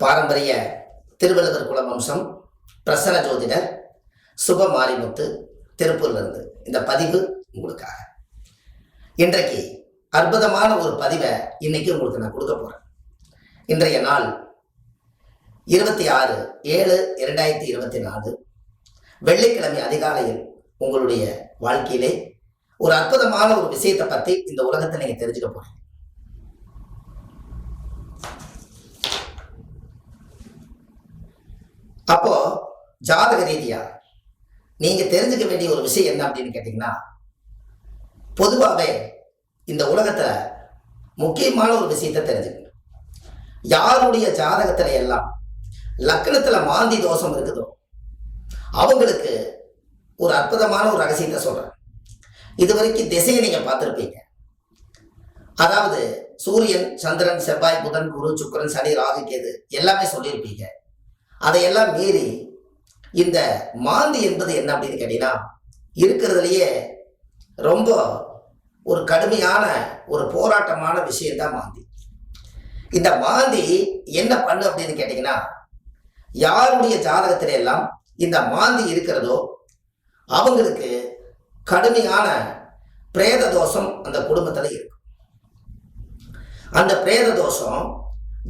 பாரம்பரிய திருவள்ளுவர் குலவம்சம் பிரசன்ன ஜோதிடர் சுப மாரிமுத்து திருப்பூர்லேருந்து இந்த பதிவு உங்களுக்காக. இன்றைக்கு அற்புதமான ஒரு பதிவை இன்னைக்கு உங்களுக்கு நான் கொடுக்க போறேன். இன்றைய நாள் 26/7/2024 வெள்ளிக்கிழமை அதிகாலையில் உங்களுடைய வாழ்க்கையிலே ஒரு அற்புதமான ஒரு விஷயத்தை பற்றி இந்த உலகத்தை நீங்க தெரிஞ்சுக்க போறீங்க. அப்போ ஜாதக ரீதியா நீங்க தெரிஞ்சுக்க வேண்டிய ஒரு விஷயம் என்ன அப்படின்னு கேட்டீங்கன்னா, பொதுவாகவே இந்த உலகத்துல முக்கியமான ஒரு விஷயத்தை தெரிஞ்சுக்கணும். யாருடைய ஜாதகத்துல எல்லாம் லக்னத்துல மாந்தி தோஷம் இருக்குதோ அவங்களுக்கு ஒரு அற்புதமான ஒரு ரகசியத்தை சொல்றேன். இதுவரைக்கும் திசையை நீங்க பார்த்துருப்பீங்க. அதாவது சூரியன், சந்திரன், செவ்வாய், புதன், குரு, சுக்கிரன், சனி, ராகு, கேது எல்லாமே சொல்லியிருப்பீங்க. அதையெல்லாம் மீறி இந்த மாந்தி என்பது என்ன அப்படின்னு கேட்டீங்கன்னா, இருக்கிறதுலையே ரொம்ப ஒரு கடுமையான ஒரு போராட்டமான விஷயம்தான் மாந்தி. இந்த மாந்தி என்ன பண்ணு அப்படின்னு கேட்டீங்கன்னா, யாருடைய ஜாதகத்தில எல்லாம் இந்த மாந்தி இருக்கிறதோ அவங்களுக்கு கடுமையான பிரேத தோஷம் அந்த குடும்பத்துல இருக்கு. அந்த பிரேத தோஷம்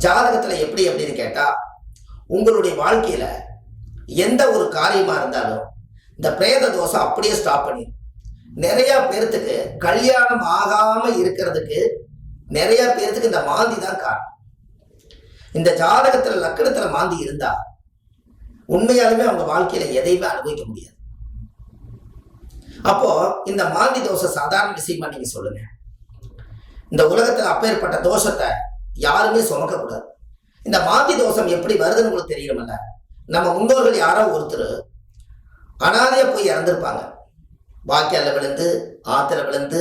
ஜாதகத்துல எப்படி அப்படின்னு கேட்டா, உங்களுடைய வாழ்க்கையில எந்த ஒரு காரியமா இருந்தாலும் இந்த பிரேத தோஷம் அப்படியே ஸ்டாப் பண்ணி, நிறைய பேர்த்துக்கு கல்யாணம் ஆகாம இருக்கிறதுக்கு நிறைய பேர்த்துக்கு இந்த மாந்தி தான் காரணம். இந்த ஜாதகத்துல லக்னத்துல மாந்தி இருந்தா உண்மையாலுமே அவங்க வாழ்க்கையில எதையுமே அனுபவிக்க முடியாது. அப்போ இந்த மாந்தி தோஷம் சாதாரண விஷயமா நீங்க சொல்லுங்க. இந்த உலகத்துல அப்பேற்பட்ட தோஷத்தை யாருமே சுமக்க கூடாது. இந்த மாந்தி தோஷம் எப்படி வருதுன்னு உங்களுக்கு தெரியணும்ல. நம்ம முன்னோர்கள் யாரோ ஒருத்தர் அனாதையா போய் இறந்துருப்பாங்க. வாய்க்கால விழுந்து, ஆத்துல விழுந்து,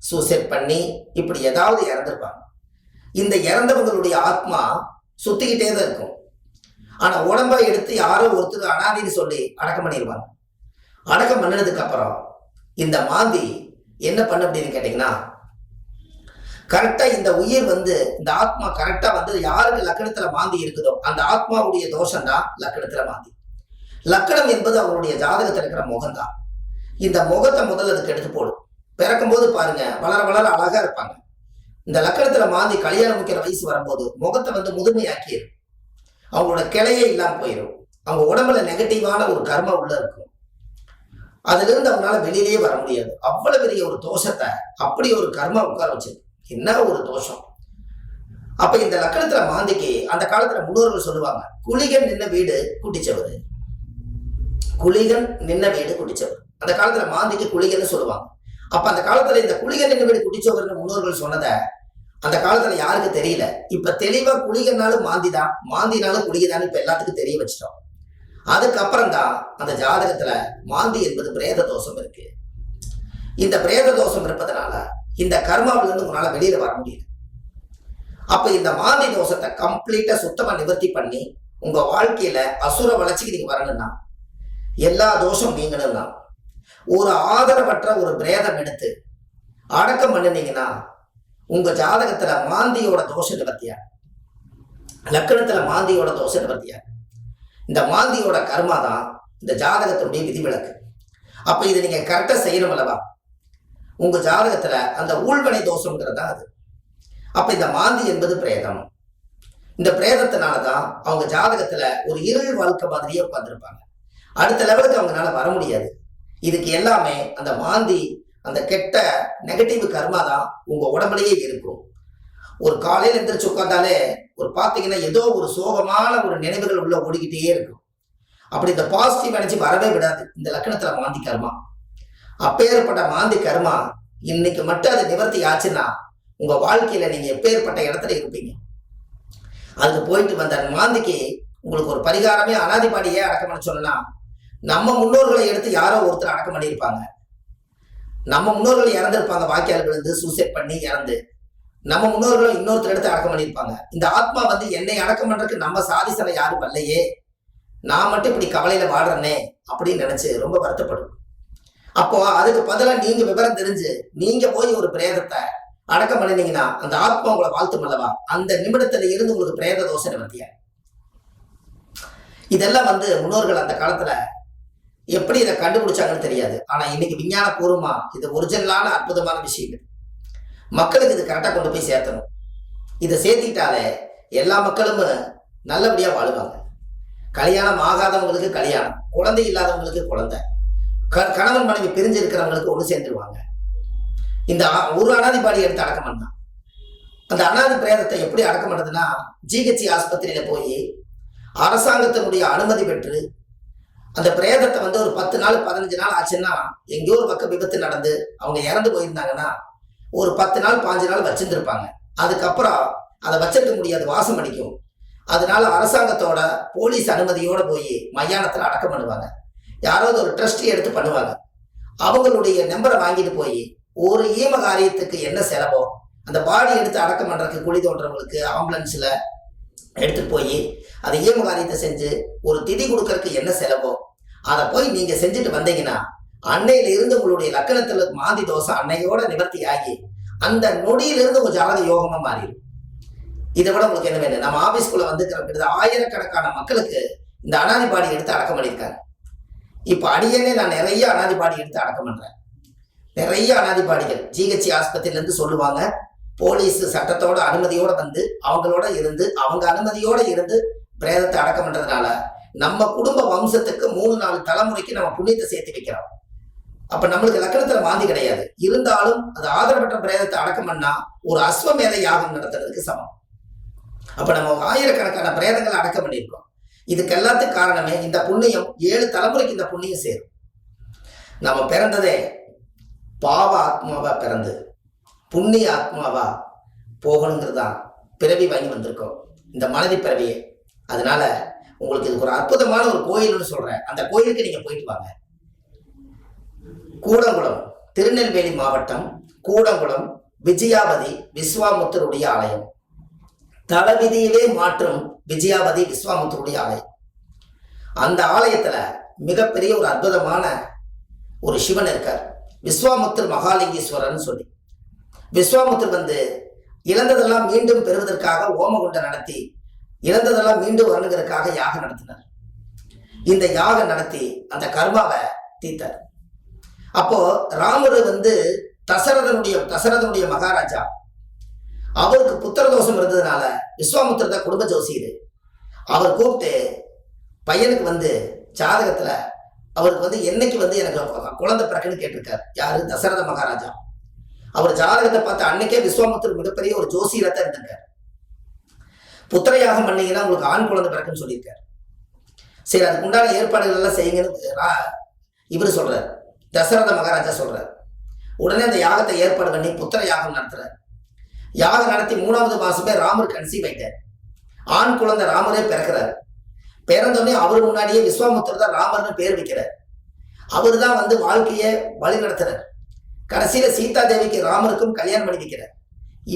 சூசைட் பண்ணி இப்படி ஏதாவது இறந்துருப்பாங்க. இந்த இறந்தவங்களுடைய ஆத்மா சுத்திக்கிட்டே தான் இருக்கும். ஆனா உடம்பை எடுத்து யாரோ ஒருத்தர் அனாதைன்னு சொல்லி அடக்கம் பண்ணிடுவாங்க. அடக்கம் பண்ணினதுக்கு அப்புறம் இந்த மாந்தி என்ன பண்ணு அப்படின்னு கேட்டீங்கன்னா, கரெக்டா இந்த உயிர் இந்த ஆத்மா கரெக்டா யாருக்கு லக்கணத்துல மாந்தி இருக்குதோ அந்த ஆத்மாவுடைய தோஷம் தான் லக்கணத்துல மாந்தி. லக்கணம் என்பது அவங்களுடைய ஜாதகத்தில் இருக்கிற முகம் தான். இந்த முகத்தை முதல்ல அதுக்கு எடுத்து போடும். பிறக்கும் போது பாருங்க, வளர வளர அழகா இருப்பாங்க. இந்த லக்கணத்துல மாந்தி கல்யாணம் முடிக்கிற வயசு வரும்போது முகத்தை முதுமையாக்கிடும். அவங்களோட கிளையே இல்லாம போயிடும். அவங்க உடம்புல நெகட்டிவான ஒரு கர்மா உள்ள இருக்கும். அதுல இருந்து அவங்களால வெளியிலேயே வர முடியாது. அவ்வளவு பெரிய ஒரு தோஷத்தை அப்படி ஒரு கர்மா உட்கார வச்சு, என்ன ஒரு தோஷம். அப்ப இந்த லக்கணத்துல மாந்திக்கு அந்த காலத்துல முன்னோர்கள் சொல்லுவாங்க, குளிகன் நின்ன வீடு குட்டிச்சவர். குளிகன் நின்ன வீடு குட்டிச்சவர். அந்த காலத்துல மாந்திக்கு குளிகன்னு சொல்லுவாங்க. அப்ப அந்த காலத்துல இந்த குளிகன் நின்ன வீடு குட்டிச்சவர்னு முன்னோர்கள் சொன்னதை அந்த காலத்துல யாருக்கு தெரியல. இப்ப தெளிவா குளிகனாலும் மாந்திதான், மாந்தினாலும் குளிகதான் இப்ப எல்லாத்துக்கும் தெரிய வச்சிட்டோம். அதுக்கப்புறம் தான் அந்த ஜாதகத்துல மாந்தி என்பது பிரேத தோஷம் இருக்கு. இந்த பிரேத தோஷம் இருப்பதனால இந்த கர்மாவிலிருந்து உங்களால வெளியில வர முடியல. அப்ப இந்த மாந்தி தோஷத்தை கம்ப்ளீட்டா சுத்தமா நிவர்த்தி பண்ணி உங்க வாழ்க்கையில அசுர வளர்ச்சிக்கு நீங்க வரணும்னா, எல்லா தோஷம் நீங்கணும்னா, ஒரு ஆதரவற்ற ஒரு பிரேதம் எடுத்து அடக்கம் பண்ணினீங்கன்னா உங்க ஜாதகத்துல மாந்தியோட தோஷம் நிவர்த்தியா, லக்கணத்துல மாந்தியோட தோஷம் நிவர்த்தியா. இந்த மாந்தியோட கர்மா தான் இந்த ஜாதகத்தினுடைய விதிவிலக்கு. அப்ப இதை நீங்க கரெக்டா செய்யணும் அல்லவா. உங்க ஜாதகத்துல அந்த ஊழ்வனை தோஷம்ங்கிறதா அது. அப்ப இந்த மாந்தி என்பது பிரேதம். இந்த பிரேதத்தினாலதான் அவங்க ஜாதகத்துல ஒரு இருள் வாழ்க்கை மாதிரியே உட்கார்ந்துருப்பாங்க. அடுத்த லெவலுக்கு அவங்களால வர முடியாது. இதுக்கு எல்லாமே அந்த மாந்தி, அந்த கெட்ட நெகட்டிவ் கர்மா தான் உங்க உடம்புலயே இருக்கும். ஒரு காலையில எந்திரிச்சு உட்கார்ந்தாலே ஒரு பாத்தீங்கன்னா ஏதோ ஒரு சோகமான ஒரு நினைவுகள் உள்ள ஓடிக்கிட்டே இருக்கும். அப்படி இந்த பாசிட்டிவ் எனர்ஜி வரவே விடாது இந்த லக்கணத்துல மாந்தி கர்மா. அப்பேற்பட்ட மாந்தி கர்மா இன்னைக்கு மட்டும் அது நிவர்த்தி ஆச்சுன்னா உங்க வாழ்க்கையில நீங்க எப்பேற்பட்ட இடத்துல இருப்பீங்க. அதுக்கு போயிட்டு வந்த மாந்திக்கு உங்களுக்கு ஒரு பரிகாரமே அனாதிபாடியே அடக்கம் பண்ண சொன்னா, நம்ம முன்னோர்களை எடுத்து யாரோ ஒருத்தர் அடக்கம் பண்ணியிருப்பாங்க. நம்ம முன்னோர்கள் இறந்துருப்பாங்க, வாய்க்கால் விழுந்து சூசைட் பண்ணி இறந்து. நம்ம முன்னோர்களும் இன்னொருத்தர் எடுத்து அடக்கம் பண்ணியிருப்பாங்க. இந்த ஆத்மா என்னை அடக்கம் பண்றதுக்கு நம்ம சாதிசனை யாரும் வரலையே, நான் மட்டும் இப்படி கவலையில வாடுறேனே அப்படின்னு நினைச்சு ரொம்ப வருத்தப்படும். அப்போ அதுக்கு பதிலாக நீங்க விவரம் தெரிஞ்சு நீங்க போய் ஒரு பிரேதத்தை அடக்கம் பண்ணினீங்கன்னா அந்த ஆத்மா உங்களை வாழ்த்தும் அல்லவா. அந்த நிமிடத்துல இருந்து உங்களுக்கு பிரேத தோஷம் நிவர்த்தியா. இதெல்லாம் முன்னோர்கள் அந்த காலத்துல எப்படி இதை கண்டுபிடிச்சாங்கன்னு தெரியாது. ஆனா இன்னைக்கு விஞ்ஞான பூர்வமா இது ஒரிஜினலான அற்புதமான விஷயங்கள். மக்களுக்கு இது கரெக்டா கொண்டு போய் சேர்த்தணும். இதை சேர்த்திட்டாலே எல்லா மக்களும் நல்லபடியா வாழுவாங்க. கல்யாணம் ஆகாதவங்களுக்கு கல்யாணம், குழந்தை இல்லாதவங்களுக்கு குழந்தை, கணவன் மனைவி பிரிஞ்சு இருக்கிறவங்களுக்கு ஒன்று சேர்ந்துருவாங்க. இந்த ஒரு அனாதி பாடி எடுத்து அடக்கம் பண்ணான். அந்த அனாதி பிரேதத்தை எப்படி அடக்கம் பண்ணுறதுன்னா, ஜிஹெச்சி ஆஸ்பத்திரியில போய் அரசாங்கத்தினுடைய அனுமதி பெற்று அந்த பிரேதத்தை ஒரு 10 நாள் 15 நாள் ஆச்சுன்னா, எங்கேயோ ஒரு பக்கம் விபத்து நடந்து அவங்க இறந்து போயிருந்தாங்கன்னா ஒரு 10 நாள் 5 நாள் வச்சிருந்துருப்பாங்க. அதுக்கப்புறம் அதை வச்சிருக்க முடியாது, வாசம் அடிக்கும். அதனால அரசாங்கத்தோட போலீஸ் அனுமதியோட போய் மயானத்தில் அடக்கம் பண்ணுவாங்க. யாராவது ஒரு ட்ரஸ்டி எடுத்து பண்ணுவாங்க. அவங்களுடைய நம்பரை வாங்கிட்டு போய் ஒரு ஈம காரியத்துக்கு என்ன செலவோ, அந்த பாடி எடுத்து அடக்கம் பண்றதுக்கு குழி தோன்றவங்களுக்கு ஆம்புலன்ஸ்ல எடுத்துட்டு போய் அதை ஈம காரியத்தை செஞ்சு ஒரு திதி கொடுக்கறதுக்கு என்ன செலவோ அதை போய் நீங்க செஞ்சுட்டு வந்தீங்கன்னா, அன்னையில இருந்து உங்களுடைய லக்கணத்துல மாந்தி தோசை அன்னையோட நிவர்த்தி ஆகி அந்த நொடியிலிருந்து உங்க ஜாதக யோகமா மாறிடும். இதை விட உங்களுக்கு என்ன வேணும்? நம்ம ஆபீஸ்குள்ள கிட்டத்தட்ட ஆயிரக்கணக்கான மக்களுக்கு இந்த அனாதி பாடி எடுத்து அடக்கம் பண்ணியிருக்காங்க. இப்ப அடியனே நான் நிறைய அனாதி பாடி எடுத்து அடக்கம் பண்றேன். நிறைய அனாதி பாடிகள் ஜிஹெச்சி ஆஸ்பத்திரியில இருந்து சொல்லுவாங்க. போலீஸ் சட்டத்தோட அனுமதியோட அவங்களோட இருந்து அவங்க அனுமதியோட இருந்து பிரேதத்தை அடக்கம் பண்றதுனால நம்ம குடும்ப வம்சத்துக்கு 3-4 தலைமுறைக்கு நம்ம புண்ணியத்தை சேர்த்து வைக்கிறோம். அப்ப நம்மளுக்கு லக்கணத்துல மாந்தி கிடையாது. இருந்தாலும் அது ஆதரவற்ற பிரேதத்தை அடக்கம் பண்ணா ஒரு அஸ்வமேத யாகம் நடத்துறதுக்கு சமம். அப்ப நம்ம ஆயிரக்கணக்கான பிரேதங்களை அடக்கம் பண்ணியிருக்கோம். இதுக்கு எல்லாத்துக்கும் காரணமே இந்த புண்ணியம். 7 தலைமுறைக்கு இந்த புண்ணியம் சேரும். நம்ம பிறந்ததே பாவ ஆத்மாவா பிறந்து புண்ணிய ஆத்மாவா போகணுங்கிறதுதான் பிறவி வாங்கி வந்திருக்கோம், இந்த மனதி பிறவியே. அதனால உங்களுக்கு இதுக்கு ஒரு அற்புதமான ஒரு கோயில்னு சொல்றேன். அந்த கோயிலுக்கு நீங்க போயிட்டு வாங்க. கூடங்குளம், திருநெல்வேலி மாவட்டம் கூடங்குளம் விஜயாபதி விஸ்வாமுத்தருடைய ஆலயம். தளவிதியிலே மாற்றும் விஜயாபதி விஸ்வாமுத்தருடைய ஆலயம். அந்த ஆலயத்துல மிகப்பெரிய ஒரு அற்புதமான ஒரு சிவன் இருக்கார், விஸ்வாமுத்தர் மகாலிங்கேஸ்வரர்னு சொல்லி. விஸ்வாமுத்தர் இழந்ததெல்லாம் மீண்டும் பெறுவதற்காக ஓமகுண்டம் நடத்தி இழந்ததெல்லாம் மீண்டும் வரணுங்கிறதுக்காக யாகம் நடத்தினார். இந்த யாகம் நடத்தி அந்த கர்மாவை தீர்த்தார். அப்போ ராமர் தசரதனுடைய மகாராஜா, அவருக்கு புத்திர தோஷம் இருந்ததுனால விஸ்வாமுத்திர தான் குடும்ப ஜோசியர். அவர் கூப்பிட்டு பையனுக்கு ஜாதகத்துல அவருக்கு என்னைக்கு எனக்கு குழந்தை பிறக்குன்னு கேட்டிருக்காரு. யாரு? தசரத மகாராஜா. அவர் ஜாதகத்தை பார்த்து அன்னைக்கே விஸ்வாமுத்திர மிகப்பெரிய ஒரு ஜோசியரத்தை இருந்திருக்காரு. புத்திர யாகம் பண்ணீங்கன்னா உங்களுக்கு ஆண் குழந்தை பிறக்குன்னு சொல்லியிருக்காரு. சரி, அதுக்கு உண்டான ஏற்பாடுகள் எல்லாம் செய்யுங்கன்னு இவர் சொல்றாரு, தசரத மகாராஜா சொல்றாரு. உடனே அந்த யாகத்தை ஏற்பாடு பண்ணி புத்திர யாகம் நடத்துறாரு. யாகம் நடத்தி 3வது மாசமே ராமர் கன்சீவ் ஆயிட்டார். ஆண் குழந்தை ராமரே பிறக்கிறார். பிறந்தோடனே அவர் முன்னாடியே விஸ்வாமுத்திர தான் ராமர்னு பேர் வைக்கிறார். அவரு தான் வாழ்க்கையை வழி நடத்துறார். கடைசியில சீதா தேவிக்கு ராமருக்கும் கல்யாணம் பண்ணி வைக்கிறார்.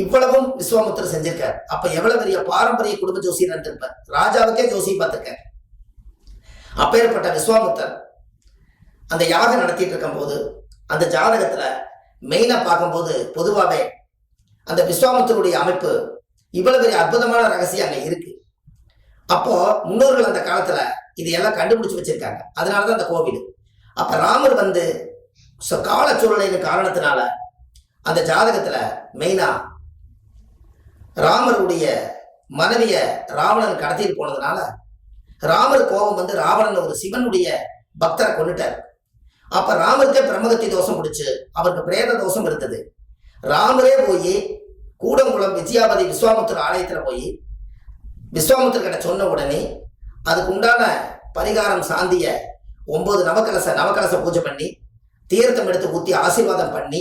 இவ்வளவும் விஸ்வாமுத்திர செஞ்சிருக்கார். அப்ப எவ்வளவு பெரிய பாரம்பரிய குடும்ப ஜோசியர் இருந்திருப்பார். ராஜாவுக்கே ஜோசியம் பார்த்திருக்கார். அப்பேற்பட்ட விஸ்வாமுத்தர் அந்த யாகம் நடத்திட்டு இருக்கும் போது அந்த ஜாதகத்துல மெயினா பார்க்கும்போது பொதுவாகவே அந்த விஸ்வாமுத்தருடைய அமைப்பு இவ்வளவு பெரிய அற்புதமான ரகசியம் அங்க இருக்கு. அப்போ முன்னோர்கள் அந்த காலத்துல இதையெல்லாம் கண்டுபிடிச்சு வச்சிருக்காங்க. அதனாலதான் அந்த கோவில். அப்ப ராமர் கால சூழ்நிலையின் காரணத்தினால அந்த ஜாதகத்துல மெயினா ராமருடைய மனைவிய ராவணன் கடத்திட்டு போனதுனால ராமர் கோபம் ராவணன் ஒரு சிவனுடைய பக்தரை கொண்டுட்டார். அப்ப ராமருக்கே பிரம்மகத்தி தோஷம் பிடிச்சு அவருக்கு பிரேத தோஷம் இருந்தது. ராமரே போய் கூடங்குளம் விஜயாபதி விஸ்வாமுத்திர ஆலயத்துல போய் விஸ்வாமுத்திர கிட்ட சொன்ன உடனே அதுக்கு உண்டான பரிகாரம் சாந்திய 9 நவகலச பூஜை பண்ணி தீர்த்தம் எடுத்து ஊத்தி ஆசீர்வாதம் பண்ணி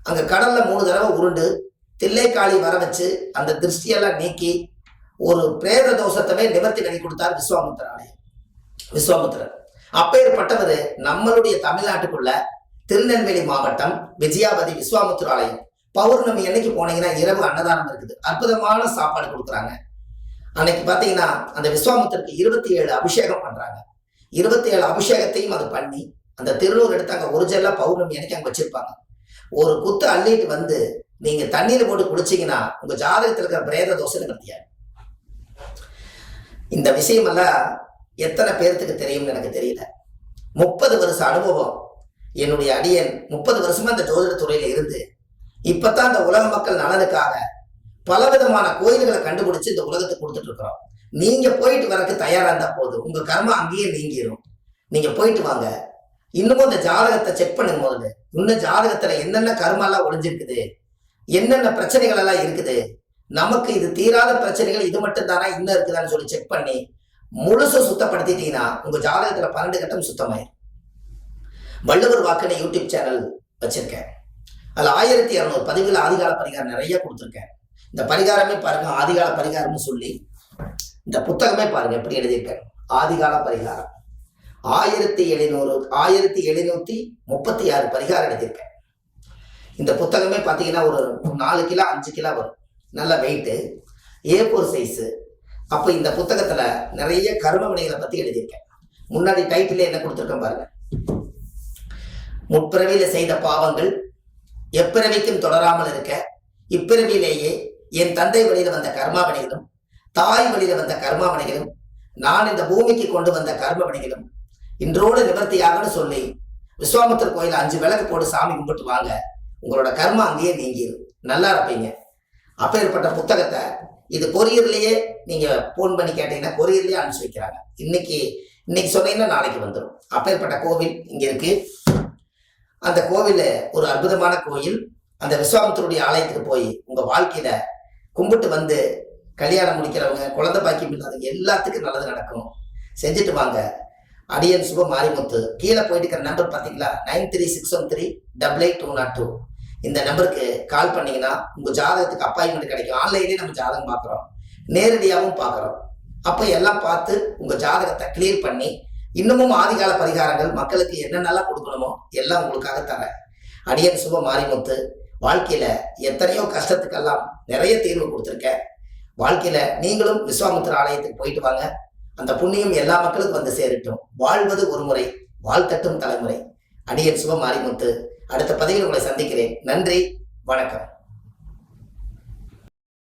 அங்க கடல்ல 3 தடவை உருண்டு தில்லைக்காளி வர வச்சு அந்த திருஷ்டியெல்லாம் நீக்கி ஒரு பிரேத தோஷத்தவே நிவர்த்தி பண்ணி கொடுத்தார் விஸ்வாமுத்திரர். அப்பேற்பட்டவர் நம்மளுடைய தமிழ்நாட்டுக்குள்ள திருநெல்வேலி மாவட்டம் விஜயாபதி விஸ்வாமுத்திர ஆலயம். பௌர்ணமி அன்னைக்கு போனீங்கன்னா இரவு அன்னதானம் இருக்குது. அற்புதமான சாப்பாடு கொடுக்குறாங்க. அன்னைக்கு பாத்தீங்கன்னா அந்த விஸ்வாமுத்திற்கு 27 அபிஷேகம் பண்றாங்க. 27 அபிஷேகத்தையும் அது பண்ணி அந்த திருநூறு எடுத்து அங்க ஒரிஜினலா பௌர்ணமி அன்னைக்கு அங்க வச்சிருப்பாங்க. ஒரு குத்து அள்ளிட்டு நீங்க தண்ணீர் போட்டு குளிச்சீங்கன்னா உங்க ஜாதகத்தில் இருக்கிற பிரேத தோஷம் நிவர்த்தியாகும். இந்த விஷயமெல்லாம் எத்தனை பேர்த்துக்கு தெரியும்னு எனக்கு தெரியல. 30 வருஷ அனுபவம் என்னுடைய அடியன் 30 வருஷமா இந்த ஜோதிட துறையில இருந்து இப்பதான் இந்த உலக மக்கள் நலனுக்காக பலவிதமான கோயில்களை கண்டுபிடிச்சு இந்த உலகத்துக்கு கொடுத்துட்டு இருக்கிறோம். நீங்க போயிட்டு வரக்கு தயாரா இருந்தா போதும், உங்க கர்மா அங்கேயே நீங்கிரும். நீங்க போயிட்டு வாங்க. இன்னமும் இந்த ஜாதகத்தை செக் பண்ணுங்க. முதல்ல இன்னும் ஜாதகத்துல என்னென்ன கர்மாலாம் ஒளிஞ்சிருக்குது, என்னென்ன பிரச்சனைகள் எல்லாம் இருக்குது, நமக்கு இது தீராத பிரச்சனைகள் இது மட்டும் தானா இன்னும் இருக்குதான்னு சொல்லி செக் பண்ணி முழுசு சுத்தப்படுத்திட்டீங்கன்னா உங்க ஜாதகத்துல 12 கட்டம் சுத்தமாயிரும். வள்ளுவர் வாக்குன யூடியூப் சேனல் வச்சிருக்கேன். அதுல 1200 பதிவுகள் ஆதிகால பரிகாரம் நிறைய கொடுத்துருக்கேன். இந்த பரிகாரமே பாருங்க, ஆதிகால பரிகாரம்னு சொல்லி இந்த புத்தகமே பாருங்க எப்படி எழுதியிருக்கேன். ஆதிகால பரிகாரம் 1736 பரிகாரம் எழுதியிருக்கேன். இந்த புத்தகமே பார்த்தீங்கன்னா ஒரு 4 கிலோ 5 கிலோ வரும், நல்ல வெயிட்டு, A4 சைஸு. அப்போ இந்த புத்தகத்துல நிறைய கர்ம வினைகளை பத்தி எழுதியிருக்கேன். முன்னாடி டைட்டிலே என்ன கொடுத்துருக்கேன் பாருங்க. முற்பிறவியில செய்த பாவங்கள் எப்பிறவிக்கும் தொடராமல் இருக்க இப்பிறவியிலேயே என் தந்தை வழியில வந்த கர்மாவினைகளும் தாய் வழியில வந்த கர்மாவினைகளும் நான் இந்த பூமிக்கு கொண்டு வந்த கர்மவினைகளும் இன்றோடு நிவர்த்தியாகன்னு சொல்லி விஸ்வாமித்திரர் கோயில 5 விளக்கு போட்டு சாமி கும்பிட்டு வாங்க, உங்களோட கர்மா அங்கேயே நீங்கிடும், நல்லா இருப்பீங்க. அப்பேற்பட்ட புத்தகத்தை இது கொரியர்லயே நீங்க போன் பண்ணி கேட்டீங்கன்னா கொரியர்லயே அனுப்பிச்சு வைக்கிறாங்க. இன்னைக்கு சொன்னீங்கன்னா நாளைக்கு வந்துடும். அப்பேற்பட்ட கோவில் இங்க இருக்கு. அந்த கோவில் ஒரு அற்புதமான கோயில். அந்த விஸ்வாமித்திரருடைய ஆலயத்துக்கு போய் உங்க வாழ்க்கையில கும்பிட்டு வந்து கல்யாணம் முடிக்கிறவங்க, குழந்தை பாக்கியம் இல்லாதவங்க எல்லாத்துக்கும் நல்லது நடக்கும். செஞ்சுட்டு வாங்க. அடியன் சுப மாரிமுத்து. கீழே போயிட்டு இருக்கிற நம்பர் பார்த்தீங்களா, 9361388202. இந்த நம்பருக்கு கால் பண்ணீங்கன்னா உங்க ஜாதகத்துக்கு அப்பாயின்மெண்ட் கிடைக்கும். ஆன்லைன்லேயே நம்ம ஜாதகம் பார்க்குறோம், நேரடியாகவும் பார்க்குறோம். அப்போ எல்லாம் பார்த்து உங்க ஜாதகத்தை கிளியர் பண்ணி இன்னமும் ஆதிகால பரிகாரங்கள் மக்களுக்கு என்னென்னலாம் கொடுக்கணுமோ எல்லாம் உங்களுக்காக தரேன். அடியன் சுப மாரிமுத்து. வாழ்க்கையில எத்தனையோ கஷ்டத்துக்கெல்லாம் நிறைய தீர்வு கொடுத்துருக்கேன். வாழ்க்கையில நீங்களும் விஸ்வாமித்திர ஆலயத்துக்கு போயிட்டு வாங்க. அந்த புண்ணியம் எல்லா மக்களுக்கும் வந்து சேரட்டும். வாழ்வது ஒரு முறை, வாழ்த்தட்டும் தலைமுறை. அடியன் சுப மாரிமுத்து. அடுத்த பதிவில் உங்களை சந்திக்கிறேன். நன்றி, வணக்கம்.